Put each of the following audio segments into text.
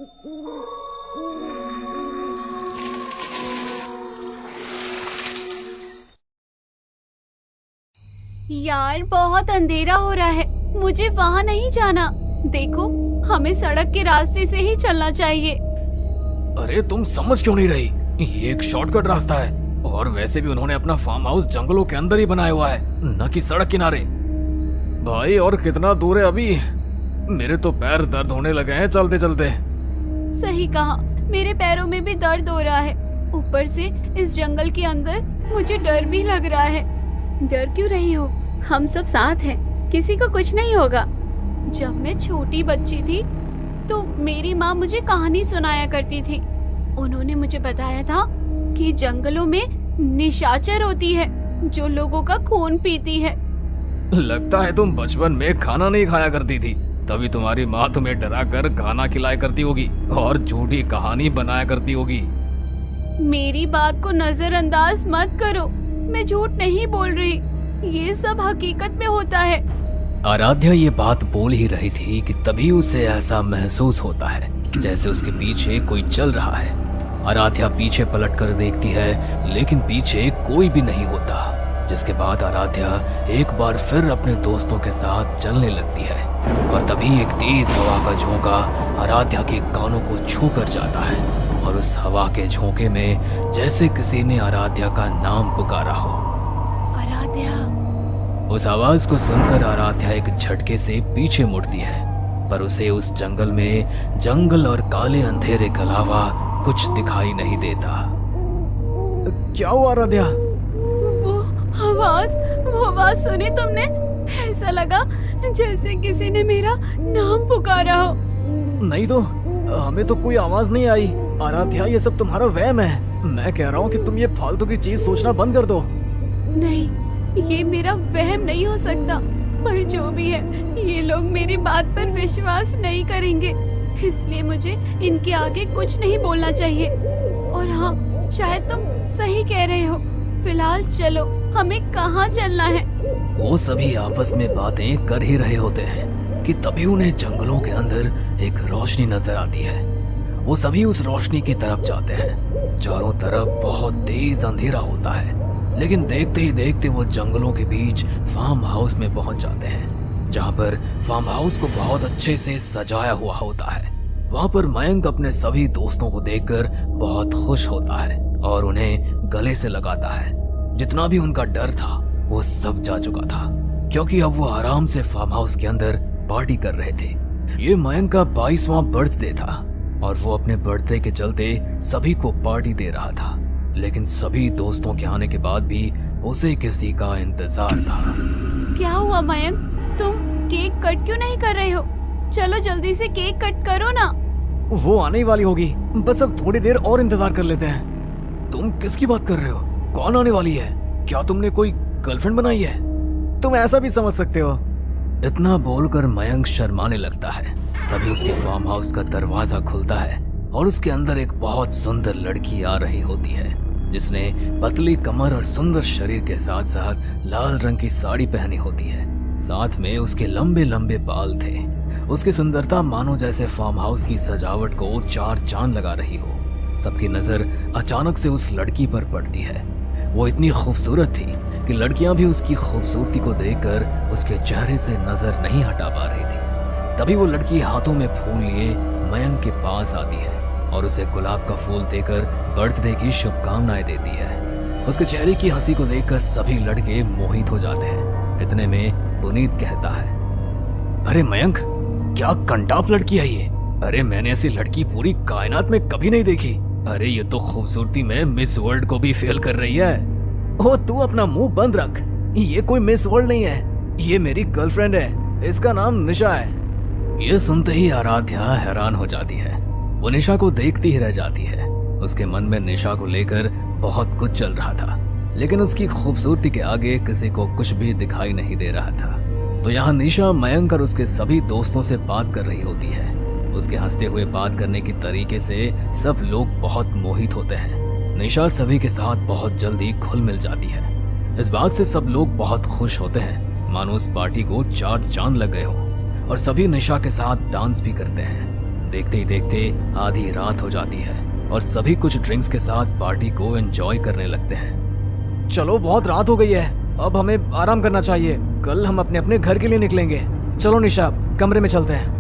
यार बहुत अंधेरा हो रहा है, मुझे वहाँ नहीं जाना। देखो, हमें सड़क के रास्ते से ही चलना चाहिए। अरे तुम समझ क्यों नहीं रही? ये एक शॉर्टकट रास्ता है और वैसे भी उन्होंने अपना फार्म हाउस जंगलों के अंदर ही बनाया हुआ है, न कि सड़क किनारे। भाई और कितना दूर है अभी? मेरे तो पैर दर्द होने लगे हैं चलते चलते। सही कहा, मेरे पैरों में भी दर्द हो रहा है। ऊपर से इस जंगल के अंदर मुझे डर भी लग रहा है। डर क्यों रही हो? हम सब साथ हैं, किसी को कुछ नहीं होगा। जब मैं छोटी बच्ची थी तो मेरी माँ मुझे कहानी सुनाया करती थी। उन्होंने मुझे बताया था कि जंगलों में निशाचर होती है जो लोगों का खून पीती है। लगता है तुम बचपन में खाना नहीं खाया करती थी, तभी तुम्हारी माँ तुम्हें डरा कर खाना खिलाया करती होगी और झूठी कहानी बनाया करती होगी। मेरी बात को नजरअंदाज मत करो, मैं झूठ नहीं बोल रही, ये सब हकीकत में होता है। आराध्या ये बात बोल ही रही थी कि तभी उसे ऐसा महसूस होता है जैसे उसके पीछे कोई चल रहा है। आराध्या पीछे पलटकर देखती है लेकिन पीछे कोई भी नहीं होता, जिसके बाद आराध्या एक बार फिर अपने दोस्तों के साथ चलने लगती है और तभी एक तेज हवा का झोंका आराध्या के कानों को छू कर जाता है और उस हवा के झोंके में जैसे किसी ने आराध्या का नाम पुकारा हो। आराध्या। उस आवाज को सुनकर आराध्या एक झटके से पीछे मुड़ती है, पर उसे उस जंगल में जंगल और काले अंधेरे के अलावा कुछ दिखाई नहीं देता। क्या हुआ आराध्या? वो आवाज सुनी तुमने? ऐसा लगा जैसे किसी ने मेरा नाम पुकारा हो। नहीं तो, हमें तो कोई आवाज नहीं आई। आराध्या ये सब तुम्हारा वहम है। मैं कह रहा हूँ कि तुम ये फालतू की चीज सोचना बंद कर दो। नहीं, ये मेरा वहम नहीं हो सकता, पर जो भी है ये लोग मेरी बात पर विश्वास नहीं करेंगे, इसलिए मुझे इनके आगे कुछ नहीं बोलना चाहिए। और हाँ, शायद तुम सही कह रहे हो। फिलहाल चलो, हमें कहाँ चलना है? वो सभी आपस में बातें कर ही रहे होते हैं कि तभी उन्हें जंगलों के अंदर एक रोशनी नजर आती है। वो सभी उस रोशनी की तरफ जाते हैं। चारों तरफ बहुत तेज अंधेरा होता है, लेकिन देखते ही देखते वो जंगलों के बीच फार्म हाउस में पहुंच जाते हैं, जहां पर फार्म हाउस को बहुत अच्छे से सजाया हुआ होता है। वहां पर मयंक अपने सभी दोस्तों को देखकर बहुत खुश होता है और उन्हें गले से लगाता है। जितना भी उनका डर था वो सब जा चुका था, क्योंकि अब वो आराम से फार्म हाउस के अंदर पार्टी कर रहे थे। ये मयंक का 22वां बर्थडे था और वो अपने बर्थडे के चलते सभी को पार्टी दे रहा था, लेकिन सभी दोस्तों के आने के बाद भी उसे किसी का इंतजार था। क्या हुआ मयंक, तुम केक कट क्यों नहीं कर रहे हो? चलो जल्दी से केक कट करो ना। वो आने ही वाली होगी, बस अब थोड़ी देर और इंतजार कर लेते हैं। तुम किसकी बात कर रहे हो? कौन आने वाली है? क्या तुमने कोई गर्लफ्रेंड बनाई है? तुम ऐसा भी समझ सकते हो। इतना बोलकर मयंक शर्माने लगता है। तभी उसके फार्म हाउस का दरवाजा खुलता है और उसके अंदर एक बहुत सुंदर लड़की आ रही होती है, जिसने पतली कमर और सुंदर शरीर के साथ साथ लाल रंग की साड़ी पहनी होती है। साथ में उसके लंबे लंबे बाल थे। उसकी सुंदरता मानो जैसे फार्म हाउस की सजावट को चार चांद लगा रही हो। सबकी नजर अचानक से उस लड़की पर पड़ती है। वो इतनी खूबसूरत थी कि लड़कियां भी उसकी खूबसूरती को देखकर उसके चेहरे से नजर नहीं हटा पा रही थी। तभी वो लड़की हाथों में फूल लिए मयंक के पास आती है और उसे गुलाब का फूल देकर बर्थडे की शुभकामनाएं देती है। उसके चेहरे की हंसी को देखकर सभी लड़के मोहित हो जाते हैं। इतने में पुनीत कहता है, अरे मयंक, क्या कंटाप लड़की है ये। अरे मैंने ऐसी लड़की पूरी कायनात में कभी नहीं देखी। अरे ये तो खूबसूरती में मिस वर्ल्ड को भी फेल कर रही है। ओ तू अपना मुंह बंद रख, ये कोई मिस वर्ल्ड नहीं है, ये मेरी गर्लफ्रेंड है, इसका नाम निशा है। ये सुनते ही आराध्या हैरान हो जाती है। वो निशा को देखती ही रह जाती है। उसके मन में निशा को लेकर बहुत कुछ चल रहा था, लेकिन उसकी खूबसूरती के आगे किसी को कुछ भी दिखाई नहीं दे रहा था। तो यहाँ निशा मयंक और उसके सभी दोस्तों से बात कर रही होती है। उसके हंसते हुए बात करने की तरीके से सब लोग बहुत मोहित होते हैं। निशा सभी के साथ बहुत जल्दी घुल मिल जाती है। इस बात से सब लोग बहुत खुश होते हैं, मानो उस पार्टी को चार चांद लग गए हो, और सभी निशा के साथ डांस भी करते हैं। देखते ही देखते आधी रात हो जाती है और सभी कुछ ड्रिंक्स के साथ पार्टी को एंजॉय करने लगते हैं। चलो बहुत रात हो गई है, अब हमें आराम करना चाहिए, कल हम अपने अपने घर के लिए निकलेंगे। चलो निशा, कमरे में चलते हैं।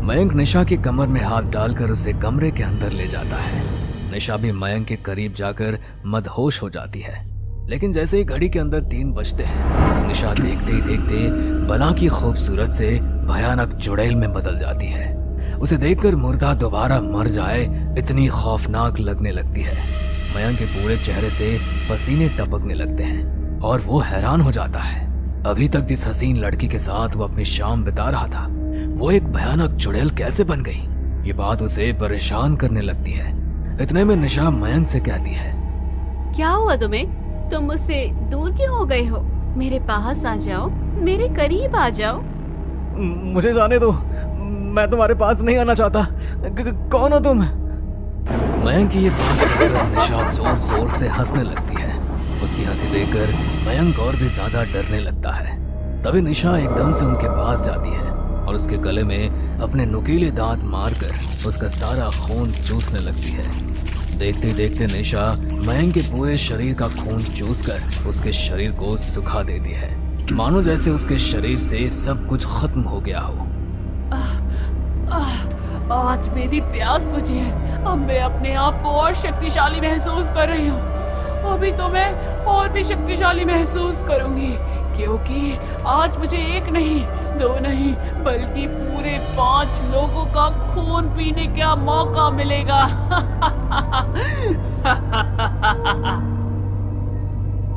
मयंक निशा की कमर में हाथ डालकर उसे कमरे के अंदर ले जाता है। निशा भी मयंक के करीब जाकर मदहोश हो जाती है। लेकिन जैसे ही घड़ी के अंदर 3 बजते हैं, निशा देखते ही देखते बला की खूबसूरत से भयानक चुड़ैल में बदल जाती है। उसे देखकर मुर्दा दोबारा मर जाए इतनी खौफनाक लगने लगती है। मयंक के पूरे चेहरे से पसीने टपकने लगते हैं और वो हैरान हो जाता है। अभी तक जिस हसीन लड़की के साथ वो अपनी शाम बिता रहा था, वो एक भयानक चुड़ैल कैसे बन गई? ये बात उसे परेशान करने लगती है। इतने में निशा मयंक से कहती है, क्या हुआ तुम्हें? तुम मुझसे दूर क्यों हो गए हो? मेरे पास आ जाओ, मेरे करीब आ जाओ। मुझे जाने दो, मैं तुम्हारे पास नहीं आना चाहता। कौन हो तुम? मयंक की ये बात सुनकर निशा जोर जोर से हंसने लगती है। उसकी हंसी देखकर मयंक और भी ज्यादा डरने लगता है। तभी निशा एकदम से उनके पास जाती है और उसके गले में अपने नुकीले दांत मारकर उसका सारा खून चूसने लगती है। देखते देखते निशा मयंक के पूरे शरीर का खून चूसकर उसके शरीर को सुखा देती है, मानो जैसे उसके शरीर से सब कुछ खत्म हो गया हो। आज मेरी प्यास बुझी है। अब मैं अपने आप को और शक्तिशाली महसूस कर रही हूँ। अभी तो मैं और भी शक्तिशाली महसूस करूंगी, क्योंकि आज मुझे 1 नहीं 2 नहीं बल्कि पूरे 5 लोगों का खून पीने का मौका मिलेगा।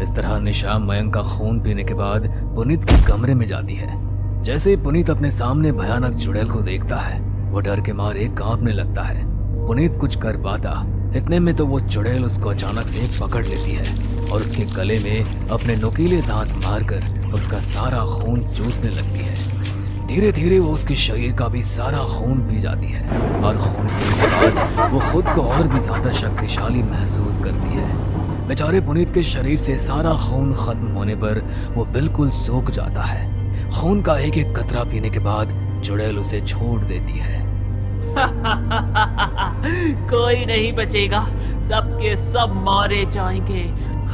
इस तरह निशा मयंक का खून पीने के बाद पुनीत के कमरे में जाती है। जैसे ही पुनीत अपने सामने भयानक चुड़ैल को देखता है, वो डर के मारे कांपने लगता है। पुनीत कुछ कर पाता, इतने में तो वो चुड़ैल उसको अचानक से पकड़ लेती है और उसके गले में अपने नुकीले दांत मारकर उसका सारा खून चूसने लगती है। धीरे धीरे वो उसके शरीर का भी सारा खून पी जाती है और खून पीने के बाद वो खुद को और भी ज्यादा शक्तिशाली महसूस करती है। बेचारे पुनीत के शरीर से सारा खून खत्म होने पर वो बिल्कुल सूख जाता है। खून का एक एक कतरा पीने के बाद चुड़ैल उसे छोड़ देती है। कोई नहीं बचेगा, सबके सब मारे जाएंगे।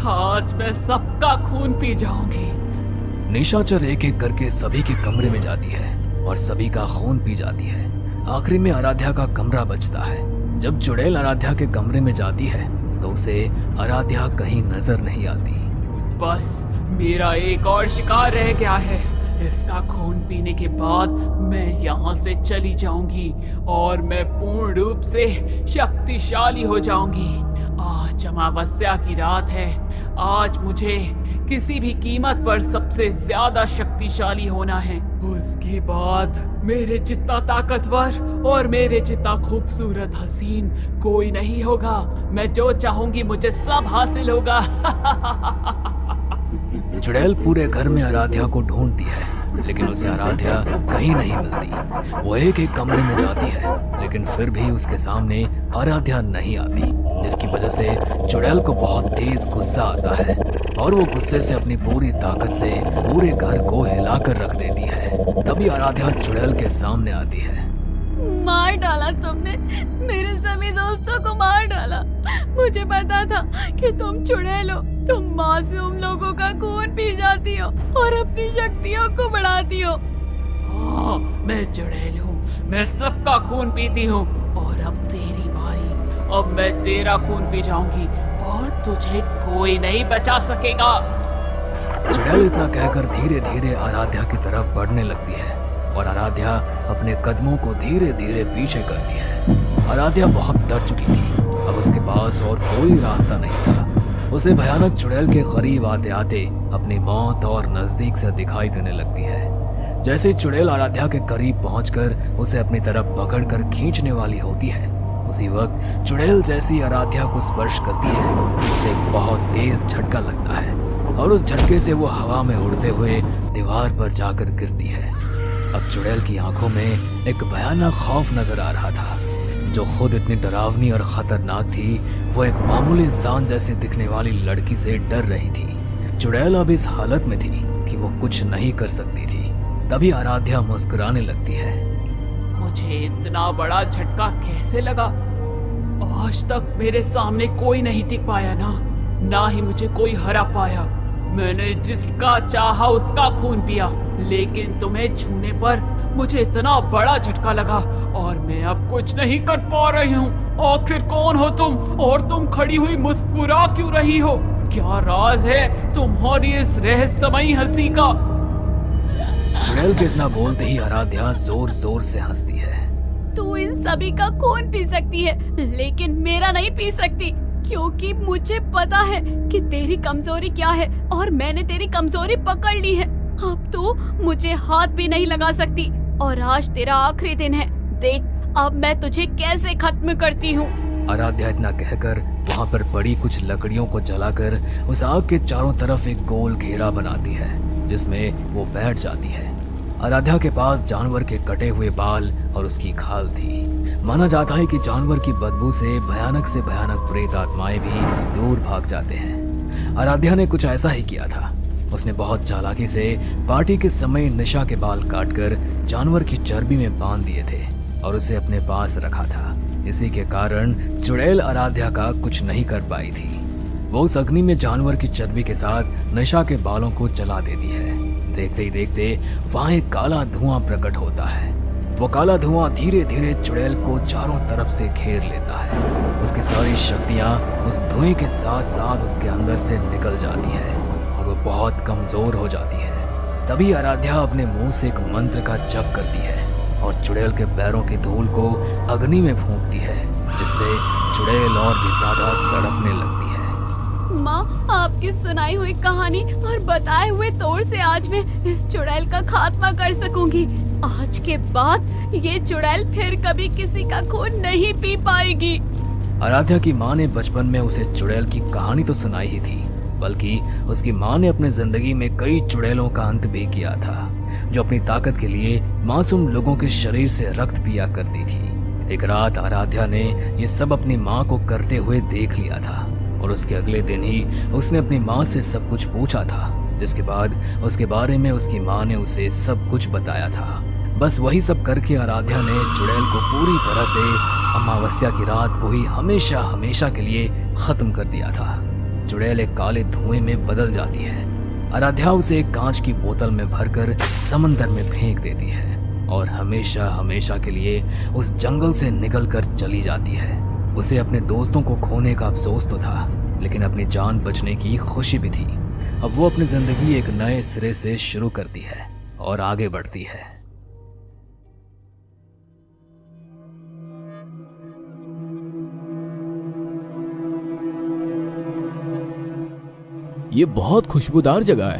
आज मैं सबका खून पी जाऊंगी। निशाचर एक एक करके सभी के कमरे में जाती है और सभी का खून पी जाती है। आखिरी में आराध्या का कमरा बचता है। जब चुड़ैल आराध्या के कमरे में जाती है तो उसे आराध्या कहीं नजर नहीं आती। बस मेरा एक और शिकार रह गया है। इसका खून पीने के बाद मैं यहाँ से चली जाऊंगी और मैं पूर्ण रूप से शक्तिशाली हो जाऊंगी। आज अमावस्या की रात है। आज मुझे किसी भी कीमत पर सबसे ज्यादा शक्तिशाली होना है। उसके बाद मेरे जितना ताकतवर और मेरे जितना खूबसूरत हसीन कोई नहीं होगा। मैं जो चाहूंगी मुझे सब हासिल होगा। चुड़ैल पूरे घर में आराध्या को ढूंढती है, लेकिन उसे आराध्या कहीं नहीं मिलती। वो एक एक कमरे में जाती है, लेकिन फिर भी उसके सामने आराध्या नहीं आती, जिसकी वजह से चुड़ैल को बहुत तेज गुस्सा आता है और वो गुस्से से अपनी पूरी ताकत से पूरे घर को हिलाकर रख देती है। तभी आराध्या चुड़ैल के सामने आती है। मार डाला तुमने, मेरे सभी दोस्तों को मार डाला। मुझे पता था कि तुम चुड़ैल हो। तुम मासूम लोगों का खून पी जाती हो और अपनी शक्तियों को बढ़ाती हो। मैं चुड़ैल हूँ, मैं सबका खून पीती हूँ और अब तेरी बारी। अब मैं तेरा खून पी जाऊंगी और तुझे कोई नहीं बचा सकेगा। चुड़ैल इतना कहकर धीरे धीरे आराध्या की तरफ बढ़ने लगती है और आराध्या अपने कदमों को धीरे धीरे पीछे करती है। आराध्या बहुत डर चुकी थी। अब उसके पास और कोई रास्ता नहीं था। उसे भयानक चुड़ैल के करीब आते आते अपनी मौत और नजदीक से दिखाई देने लगती है। जैसे चुड़ैल आराध्या के करीब पहुंचकर उसे अपनी तरफ पकड़कर खींचने वाली होती है, उसी वक्त चुड़ैल जैसी आराध्या को स्पर्श करती है, उसे बहुत तेज झटका लगता है और उस झटके से वो हवा में उड़ते हुए दीवार पर जाकर गिरती है। अब चुड़ैल की आंखों में एक भयानक खौफ नजर आ रहा था। जो खुद इतनी डरावनी और खतरनाक थी, वो एक मामूली इंसान जैसे दिखने वाली लड़की से डर रही थी। चुड़ैल अब इस हालत में थी कि वो कुछ नहीं कर सकती थी। तभी आराध्या मुस्कुराने लगती है। मुझे इतना बड़ा झटका कैसे लगा? आज तक मेरे सामने कोई नहीं टिक पाया ना ही मुझे कोई हरा पाया। मैंने जिसका चाहा उसका खून पिया, लेकिन तुम्हें छूने पर मुझे इतना बड़ा झटका लगा और मैं अब कुछ नहीं कर पा रही हूँ। आखिर कौन हो तुम और तुम खड़ी हुई मुस्कुरा क्यों रही हो? क्या राज है तुम्हारी इस रहस्यमयी हंसी का? चुड़ैल के इतना बोलते ही आराध्या जोर जोर से हंसती है। तू इन सभी का खून पी सकती है, लेकिन मेरा नहीं पी सकती, क्योंकि मुझे पता है कि तेरी कमजोरी क्या है और मैंने तेरी कमजोरी पकड़ ली है। अब तू मुझे हाथ भी नहीं लगा सकती और आज तेरा आखिरी दिन है। देख अब मैं तुझे कैसे खत्म करती हूँ। आराध्या इतना कहकर वहाँ पर पड़ी कुछ लकड़ियों को जलाकर उस आग के चारों तरफ एक गोल घेरा बनाती है, जिसमें वो बैठ जाती है। आराध्या के पास जानवर के कटे हुए बाल और उसकी खाल थी। माना जाता है कि जानवर की बदबू से भयानक प्रेत आत्माएं भी दूर भाग जाते हैं। आराध्या ने कुछ ऐसा ही किया था। उसने बहुत चालाकी से पार्टी के समय निशा के बाल काटकर जानवर की चर्बी में बांध दिए थे और उसे अपने पास रखा था। इसी के कारण चुड़ैल आराध्या का कुछ नहीं कर पाई थी। वो उस अग्नि में जानवर की चर्बी के साथ निशा के बालों को जला देती है। देखते ही देखते वहां एक काला धुआं प्रकट होता है। वो काला धुआं धीरे धीरे चुड़ैल को चारों तरफ से घेर लेता है। उसकी सारी शक्तियां उस धुएं के साथ साथ उसके अंदर से निकल जाती है और वो बहुत कमजोर हो जाती है। तभी आराध्या अपने मुंह से एक मंत्र का जप करती है और चुड़ैल के पैरों की धूल को अग्नि में फूंकती है, जिससे चुड़ैल और भी ज्यादा तड़पने लगती है। माँ, आपकी सुनाई हुई कहानी और बताए हुए तौर से आज मैं इस चुड़ैल का खात्मा कर सकूंगी। आज के बाद ये चुड़ैल फिर कभी किसी का खून नहीं पी पाएगी। आराध्या की माँ ने बचपन में उसे चुड़ैल की कहानी तो सुनाई ही थी, बल्कि उसकी माँ ने अपने जिंदगी में कई चुड़ैलों का अंत भी किया था, जो अपनी ताकत के लिए मासूम लोगों के शरीर से रक्त पिया करती थी। एक रात आराध्या ने ये सब अपनी माँ को करते हुए देख लिया था और उसके अगले दिन ही उसने अपनी माँ से सब कुछ पूछा था, जिसके बाद उसके बारे में उसकी माँ ने उसे सब कुछ बताया था। बस वही सब करके आराध्या ने चुड़ैल को पूरी तरह से अमावस्या की रात को ही हमेशा हमेशा के लिए खत्म कर दिया था। चुड़ैल एक काले धुएं में बदल जाती है। आराध्या उसे एक कांच की बोतल में भरकर समंदर में फेंक देती है और हमेशा हमेशा के लिए उस जंगल से निकलकर चली जाती है। उसे अपने दोस्तों को खोने का अफसोस तो था, लेकिन अपनी जान बचने की खुशी भी थी। अब वो अपनी जिंदगी एक नए सिरे से शुरू करती है और आगे बढ़ती है। ये बहुत खुशबूदार जगह है,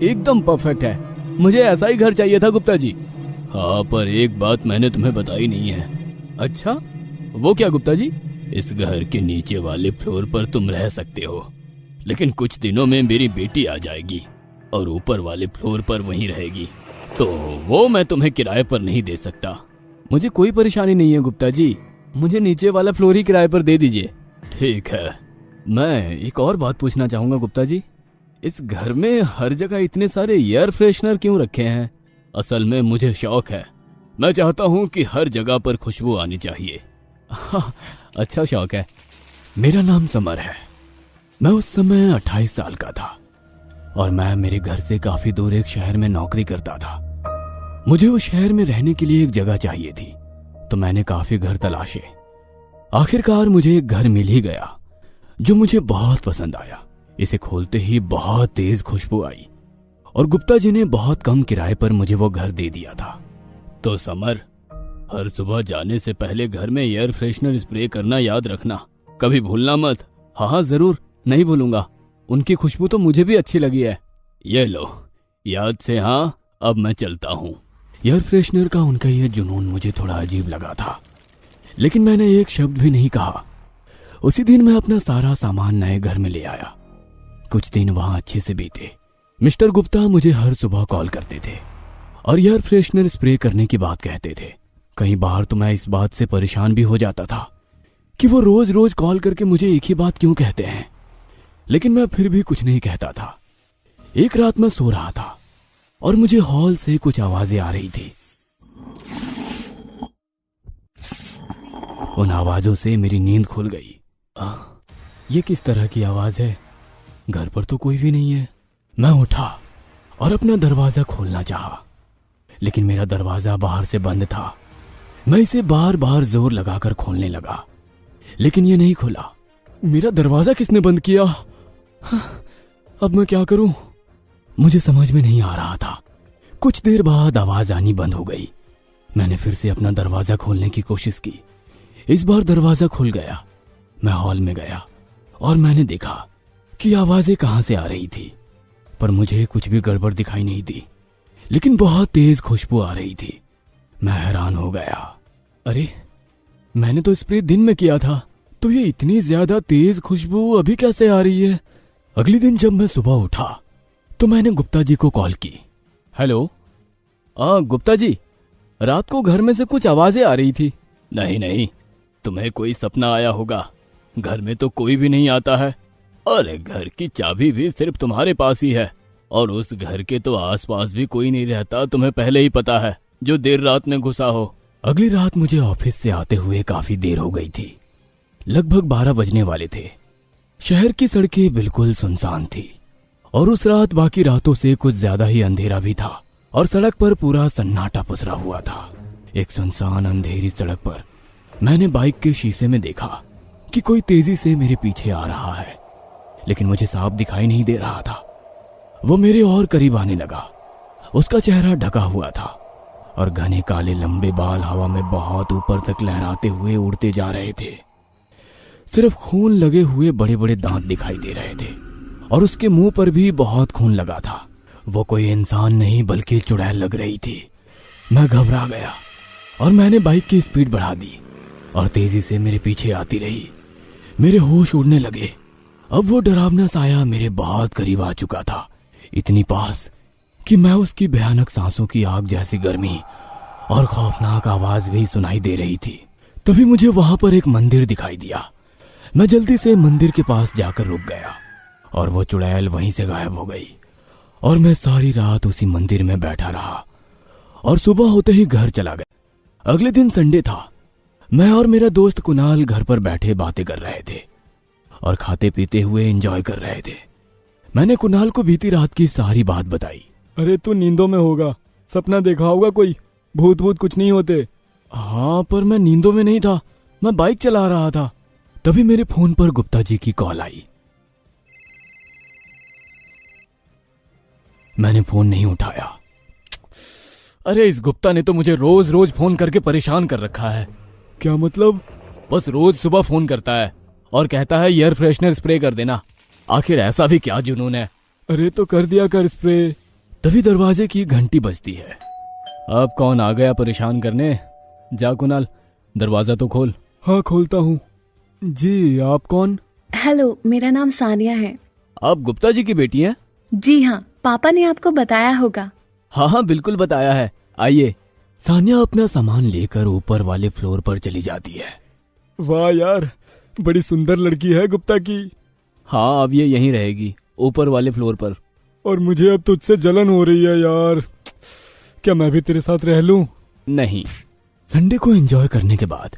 एकदम परफेक्ट है। मुझे ऐसा ही घर चाहिए था गुप्ता जी। हाँ, पर एक बात मैंने तुम्हें बताई नहीं है। अच्छा, वो क्या गुप्ता जी? इस घर के नीचे वाले फ्लोर पर तुम रह सकते हो, लेकिन कुछ दिनों में मेरी बेटी आ जाएगी और ऊपर वाले फ्लोर पर वहीं रहेगी, तो वो मैं तुम्हें किराए पर नहीं दे सकता। मुझे कोई परेशानी नहीं है गुप्ता जी, मुझे नीचे वाला फ्लोर ही किराए पर दे दीजिए। ठीक है। मैं एक और बात पूछना चाहूंगा गुप्ता जी, इस घर में हर जगह इतने सारे एयर फ्रेशनर क्यों रखे हैं? असल में मुझे शौक है, मैं चाहता हूँ कि हर जगह पर खुशबू आनी चाहिए। हाँ, अच्छा शौक है। मेरा नाम समर है। मैं उस समय 28 साल का था और मैं मेरे घर से काफी दूर एक शहर में नौकरी करता था। मुझे उस शहर में रहने के लिए एक जगह चाहिए थी, तो मैंने काफी घर तलाशे। आखिरकार मुझे एक घर मिल ही गया जो मुझे बहुत पसंद आया। इसे खोलते ही बहुत तेज खुशबू आई और गुप्ता जी ने बहुत कम किराए पर मुझे वो घर दे दिया था। तो समर, हर सुबह जाने से पहले घर में एयर फ्रेशनर स्प्रे करना याद रखना, कभी भूलना मत। हाँ जरूर, नहीं भूलूंगा। उनकी खुशबू तो मुझे भी अच्छी लगी है। ये लो, याद से। हाँ, अब मैं चलता हूँ। एयर फ्रेशनर का उनका यह जुनून मुझे थोड़ा अजीब लगा था, लेकिन मैंने एक शब्द भी नहीं कहा। उसी दिन मैं अपना सारा सामान नए घर में ले आया। कुछ दिन वहां अच्छे से बीते। मिस्टर गुप्ता मुझे हर सुबह कॉल करते थे और एयर फ्रेशनर स्प्रे करने की बात कहते थे। कई बार तो मैं इस बात से परेशान भी हो जाता था कि वो रोज रोज कॉल करके मुझे एक ही बात क्यों कहते हैं, लेकिन मैं फिर भी कुछ नहीं कहता था। एक रात मैं सो रहा था और मुझे हॉल से कुछ आवाजें आ रही थी। उन आवाजों से मेरी नींद खुल गई। ये किस तरह की आवाज है? घर पर तो कोई भी नहीं है। मैं उठा और अपना दरवाजा खोलना चाहा, लेकिन मेरा दरवाजा बाहर से बंद था। मैं इसे बार बार जोर लगाकर खोलने लगा, लेकिन ये नहीं खुला। मेरा दरवाजा किसने बंद किया? अब मैं क्या करूं? मुझे समझ में नहीं आ रहा था। कुछ देर बाद आवाज आनी बंद हो गई। मैंने फिर से अपना दरवाजा खोलने की कोशिश की। इस बार दरवाजा खुल गया। मैं हॉल में गया और मैंने देखा कि आवाजें कहां से आ रही थी, पर मुझे कुछ भी गड़बड़ दिखाई नहीं दी, लेकिन बहुत तेज खुशबू आ रही थी। मैं हैरान हो गया। अरे, मैंने तो स्प्रे दिन में किया था, तो ये इतनी ज्यादा तेज खुशबू अभी कैसे आ रही है? अगले दिन जब मैं सुबह उठा तो मैंने गुप्ता जी को कॉल की। हेलो, गुप्ता जी, रात को घर में से कुछ आवाजें आ रही थी। नहीं नहीं, तुम्हें कोई सपना आया होगा। घर में तो कोई भी नहीं आता है। अरे, घर की चाबी भी सिर्फ तुम्हारे पास ही है, और उस घर के तो आसपास भी कोई नहीं रहता, तुम्हें पहले ही पता है, जो देर रात में घुसा हो। अगली रात मुझे ऑफिस से आते हुए काफी देर हो गई थी। लगभग 12 बजने वाले थे। शहर की सड़कें बिल्कुल सुनसान थी, और उस रात बाकी रातों से कुछ ज्यादा ही अंधेरा भी था, और सड़क पर पूरा सन्नाटा पसरा हुआ था। एक सुनसान अंधेरी सड़क पर मैंने बाइक के शीशे में देखा कि कोई तेजी से मेरे पीछे आ रहा है, लेकिन मुझे साफ दिखाई नहीं दे रहा था। वो मेरे और करीब आने लगा। उसका चेहरा ढका हुआ था और घने काले लंबे बाल हवा में बहुत ऊपर तक लहराते हुए उड़ते जा रहे थे। सिर्फ खून लगे हुए बड़े बड़े दांत दिखाई दे रहे थे, और उसके मुंह पर भी बहुत खून लगा था। वो कोई इंसान नहीं बल्कि चुड़ैल लग रही थी। मैं घबरा गया और मैंने बाइक की स्पीड बढ़ा दी और तेजी से मेरे पीछे आती रही। मेरे होश उड़ने लगे। अब वो डरावना साया मेरे बहुत करीब आ चुका था, इतनी पास कि मैं उसकी भयानक सांसों की आग जैसी गर्मी और खौफनाक आवाज भी सुनाई दे रही थी। तभी मुझे वहां पर एक मंदिर दिखाई दिया। मैं जल्दी से मंदिर के पास जाकर रुक गया और वो चुड़ैल वहीं से गायब हो गई, और मैं सारी रात उसी मंदिर में बैठा रहा और सुबह होते ही घर चला गया। अगले दिन संडे था। मैं और मेरा दोस्त कुणाल घर पर बैठे बातें कर रहे थे और खाते पीते हुए एंजॉय कर रहे थे। मैंने कुणाल को बीती रात की सारी बात बताई। अरे, तू नींदों में होगा, सपना देखा होगा कोई, भूत भूत कुछ नहीं होते। हाँ, पर मैं नींदों में नहीं था, मैं बाइक चला रहा था। तभी मेरे फोन पर गुप्ता जी की कॉल आई। मैंने फोन नहीं उठाया। अरे, इस गुप्ता ने तो मुझे रोज रोज फोन करके परेशान कर रखा है। क्या मतलब? बस रोज सुबह फोन करता है और कहता है एयर फ्रेशनर स्प्रे कर देना। आखिर ऐसा भी क्या जुनून है? अरे, तो कर दिया कर स्प्रे। तभी दरवाजे की घंटी बजती है। अब कौन आ गया परेशान करने? जा कुणाल, दरवाजा तो खोल। हाँ, खोलता हूँ। जी, आप कौन? हेलो, मेरा नाम सानिया है। आप गुप्ता जी की बेटी हैं? जी हाँ, पापा ने आपको बताया होगा। हाँ हाँ, बिल्कुल बताया है। आइए। सानिया अपना सामान लेकर ऊपर वाले फ्लोर पर चली जाती है। वाह यार, बड़ी सुंदर लड़की है गुप्ता की। हाँ, अब ये यहीं रहेगी, ऊपर वाले फ्लोर पर। और मुझे अब तुझसे जलन हो रही है यार। क्या मैं भी तेरे साथ रह लूं? नहीं। संडे को एंजॉय करने के बाद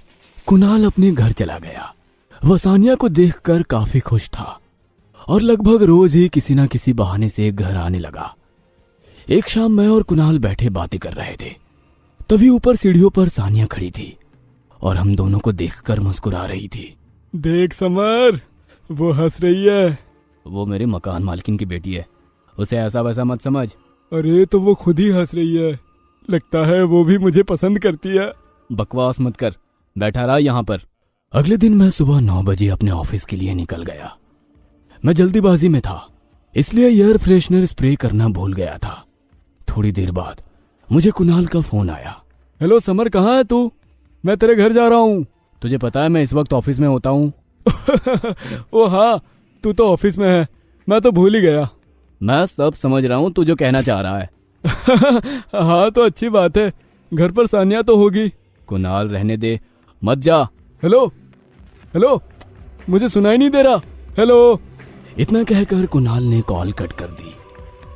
कुणाल अपने घर चला गया। वह सानिया को देखकर काफी खुश था और लगभग रोज ही किसी न किसी बहाने से घर आने लगा। एक शाम मैं और कुणाल बैठे बातें कर रहे थे। तभी ऊपर सीढ़ियों पर सानिया खड़ी थी और हम दोनों को देखकर मुस्कुरा रही थी। देख समर, वो हंस रही है। वो मेरे मकान मालकिन की बेटी है, उसे ऐसा वैसा मत समझ। अरे, तो वो खुद ही हंस रही है। लगता है वो भी मुझे पसंद करती है। बकवास मत कर, बैठा रहा यहाँ पर। अगले दिन मैं सुबह 9 बजे अपने ऑफिस के लिए निकल गया। मैं जल्दीबाजी में था, इसलिए एयर फ्रेशनर स्प्रे करना भूल गया था। थोड़ी देर बाद मुझे कुणाल का फोन आया। हेलो समर, कहाँ है तू? मैं तेरे घर जा रहा हूँ। तुझे पता है मैं इस वक्त ऑफिस में होता हूँ। ओ हाँ, तू तो ऑफिस में है, मैं तो भूल ही गया। मैं सब समझ रहा हूँ तू जो कहना चाह रहा है। हाँ, तो अच्छी बात है। घर पर सानिया तो होगी। कुणाल, रहने दे, मत जा। हेलो हेलो, मुझे सुनाई नहीं दे रहा। हेलो। इतना कहकर कुणाल ने कॉल कट कर दी।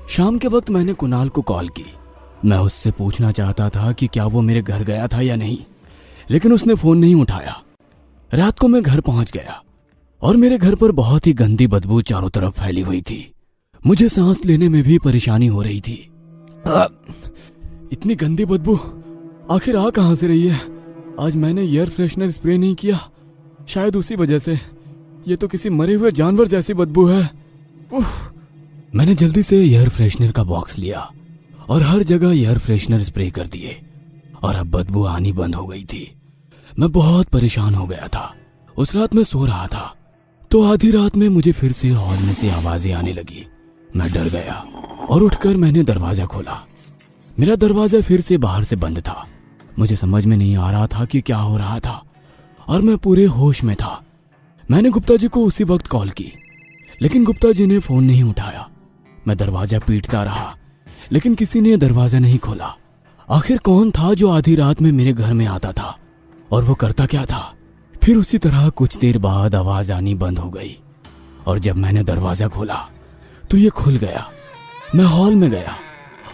शाम के वक्त मैंने कुणाल को कॉल की। मैं उससे पूछना चाहता था कि क्या वो मेरे घर गया था या नहीं, लेकिन उसने फोन नहीं उठाया। रात को मैं घर पहुंच गया और मेरे घर पर बहुत ही गंदी बदबू चारों तरफ फैली हुई थी। मुझे सांस लेने में भी परेशानी हो रही थी। इतनी गंदी बदबू आखिर आ कहां से रही है? आज मैंने एयर फ्रेशनर स्प्रे नहीं किया, शायद उसी वजह से। ये तो किसी मरे हुए जानवर जैसी बदबू है। मैंने जल्दी से एयर फ्रेशनर का बॉक्स लिया और हर जगह एयर फ्रेशनर स्प्रे कर दिए और अब बदबू आनी बंद हो गई थी। मैं बहुत परेशान हो गया था। उस रात मैं सो रहा था तो आधी रात में मुझे फिर से हॉल में से आवाजें आने लगी। मैं डर गया और उठकर मैंने दरवाजा खोला। मेरा दरवाजा फिर से बाहर से बंद था। मुझे समझ में नहीं आ रहा था कि क्या हो रहा था और मैं पूरे होश में था। मैंने गुप्ता जी को उसी वक्त कॉल की, लेकिन गुप्ता जी ने फोन नहीं उठाया। मैं दरवाजा पीटता रहा, लेकिन किसी ने दरवाजा नहीं खोला। आखिर कौन था जो आधी रात में मेरे घर में आता था और वो करता क्या था? फिर उसी तरह कुछ देर बाद आवाज आनी बंद हो गई और जब मैंने दरवाजा खोला तो ये खुल गया। मैं हॉल में गया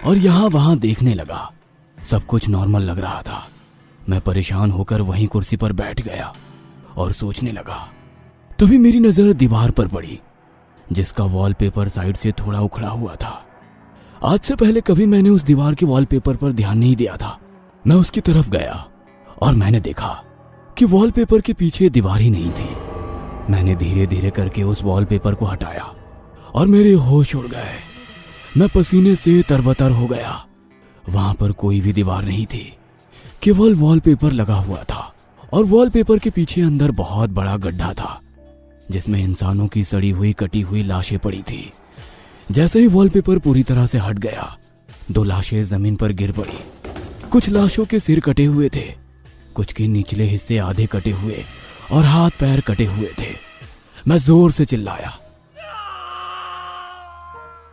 और यहाँ वहां देखने लगा। सब कुछ नॉर्मल लग रहा था। मैं परेशान होकर वहीं कुर्सी पर बैठ गया और सोचने लगा। तभी मेरी नजर दीवार पर पड़ी, जिसका वॉलपेपर साइड से थोड़ा उखड़ा हुआ था। आज से पहले कभी मैंने उस दीवार के वॉलपेपर पर ध्यान नहीं दिया था। मैं उसकी तरफ गया और मैंने देखा कि वॉलपेपर के पीछे दीवार ही नहीं थी। मैंने धीरे धीरे करके उस वॉलपेपर को हटाया और मेरे होश उड़ गए। मैं पसीने से तरबतर हो गया। वहां पर कोई भी दीवार नहीं थी, केवल वॉलपेपर लगा हुआ था और वॉलपेपर के पीछे अंदर बहुत बड़ा गड्ढा था जिसमें इंसानों की सड़ी हुई कटी हुई लाशें पड़ी थी। जैसे ही वॉलपेपर पूरी तरह से हट गया, 2 लाशें जमीन पर गिर पड़ी। कुछ लाशों के सिर कटे हुए थे, कुछ के निचले हिस्से आधे कटे हुए और हाथ पैर कटे हुए थे। मैं जोर से चिल्लाया।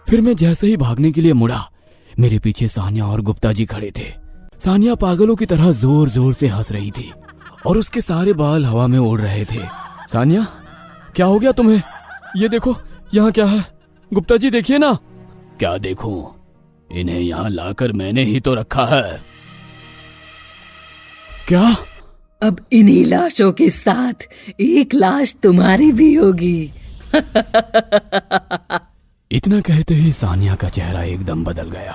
फिर मैं जैसे ही भागने के लिए मुड़ा, मेरे पीछे सानिया और गुप्ता जी खड़े थे। सानिया पागलों की तरह जोर जोर से हंस रही थी और उसके सारे बाल हवा में उड़ रहे थे। सानिया, क्या हो गया तुम्हें? ये देखो, यहाँ क्या है? गुप्ता जी देखिए ना। क्या देखूं? इन्हें यहाँ लाकर मैंने ही तो रखा है। क्या? अब इन्हीं लाशों के साथ एक लाश तुम्हारी भी होगी। इतना कहते ही सानिया का चेहरा एकदम बदल गया।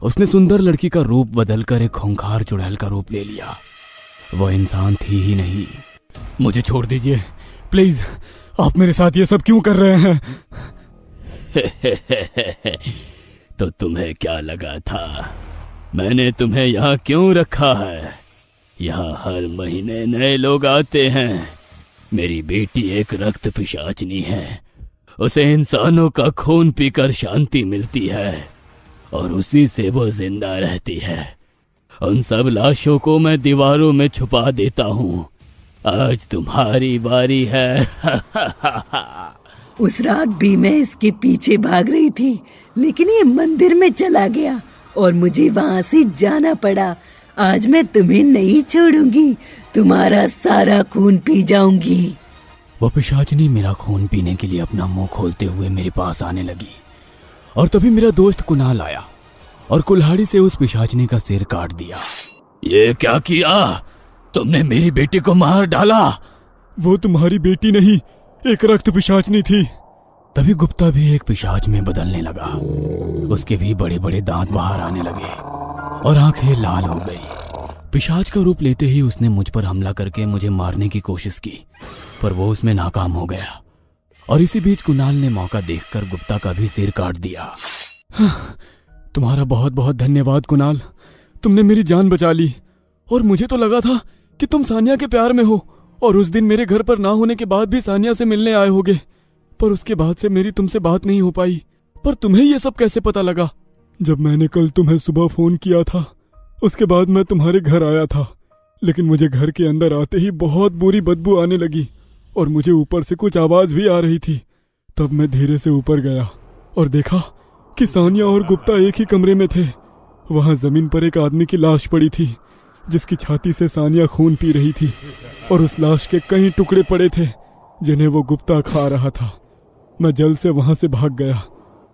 उसने सुंदर लड़की का रूप बदलकर एक खूंखार चुड़ैल का रूप ले लिया। वो इंसान थी ही नहीं। मुझे छोड़ दीजिए प्लीज। आप मेरे साथ ये सब क्यों कर रहे हैं? तो तुम्हें क्या लगा था मैंने तुम्हें यहाँ क्यों रखा है? यहाँ हर महीने नए लोग आते हैं। मेरी बेटी एक रक्त पिशाचनी है। उसे इंसानों का खून पीकर शांति मिलती है और उसी से वो जिंदा रहती है। उन सब लाशों को मैं दीवारों में छुपा देता हूँ। आज तुम्हारी बारी है। उस रात भी मैं इसके पीछे भाग रही थी, लेकिन ये मंदिर में चला गया और मुझे वहाँ से जाना पड़ा। आज मैं तुम्हें नहीं छोड़ूंगी, तुम्हारा सारा खून पी जाऊंगी। वो पिशाचनी मेरा खून पीने के लिए अपना मुंह खोलते हुए मेरे पास आने लगी और तभी मेरा दोस्त कुणाल आया और कुल्हाड़ी से उस पिशाचनी का सिर काट दिया। ये क्या किया? तुमने मेरी बेटी को मार डाला। वो तुम्हारी बेटी नहीं, एक रक्त पिशाचनी थी। तभी गुप्ता भी एक पिशाच में बदलने लगा। उसके भी बड़े बड़े दांत बाहर आने लगे और आंखें लाल हो गई। पिशाच का रूप लेते ही उसने मुझ पर हमला करके मुझे मारने की कोशिश की, पर वो उसमें नाकाम हो गया। और इसी बीच कुणाल ने मौका देखकर गुप्ता का भी सिर काट दिया। तुम्हारा बहुत बहुत धन्यवाद कुणाल, तुमने मेरी जान बचा ली। और मुझे तो लगा था कि तुम सानिया के प्यार में हो और उस दिन मेरे घर पर ना होने के बाद भी सानिया से मिलने आए होगे, पर उसके बाद से मेरी तुमसे बात नहीं हो पाई। पर तुम्हें ये सब कैसे पता लगा? जब मैंने कल तुम्हें सुबह फोन किया था, उसके बाद मैं तुम्हारे घर आया था, लेकिन मुझे घर के अंदर आते ही बहुत बुरी बदबू आने लगी और मुझे ऊपर से कुछ आवाज भी आ रही थी। तब मैं धीरे से ऊपर गया और देखा कि सानिया और गुप्ता एक ही कमरे में थे। वहां जमीन पर एक आदमी की लाश पड़ी थी, जिसकी छाती से सानिया खून पी रही थी और उस लाश के कई टुकड़े पड़े थे जिन्हें वो गुप्ता खा रहा था। मैं जल्द से वहां से भाग गया।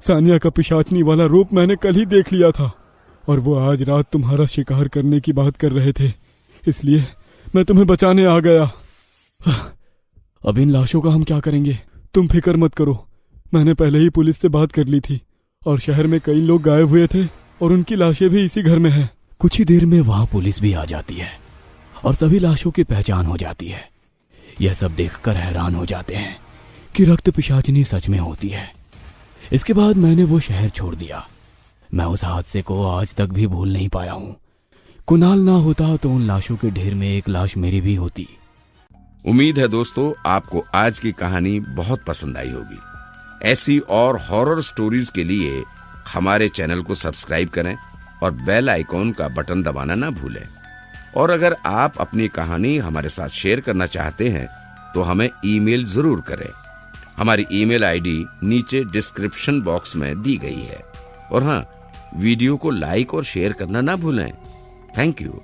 सानिया का पिशाचनी वाला रूप मैंने कल ही देख लिया था और वो आज रात तुम्हारा शिकार करने की बात कर रहे थे, इसलिए मैं तुम्हें बचाने आ गया। अब इन लाशों का हम क्या करेंगे? तुम फिक्र मत करो, मैंने पहले ही पुलिस से बात कर ली थी और शहर में कई लोग गायब हुए थे और उनकी लाशें भी इसी घर में हैं। कुछ ही देर में वहां पुलिस भी आ जाती है और सभी लाशों की पहचान हो जाती है। यह सब देखकर हैरान हो जाते हैं कि रक्त पिशाचनी सच में होती है। इसके बाद मैंने वो शहर छोड़ दिया। मैं उस हादसे को आज तक भी भूल नहीं पाया हूं। कुणाल ना होता तो उन लाशों के ढेर में एक लाश मेरी भी होती। उम्मीद है दोस्तों आपको आज की कहानी बहुत पसंद आई होगी। ऐसी और हॉरर स्टोरीज के लिए हमारे चैनल को सब्सक्राइब करें और बेल आइकॉन का बटन दबाना ना भूलें। और अगर आप अपनी कहानी हमारे साथ शेयर करना चाहते हैं तो हमें ईमेल जरूर करें। हमारी ईमेल आईडी नीचे डिस्क्रिप्शन बॉक्स में दी गई है। और हाँ, वीडियो को लाइक और शेयर करना ना भूलें। Thank you.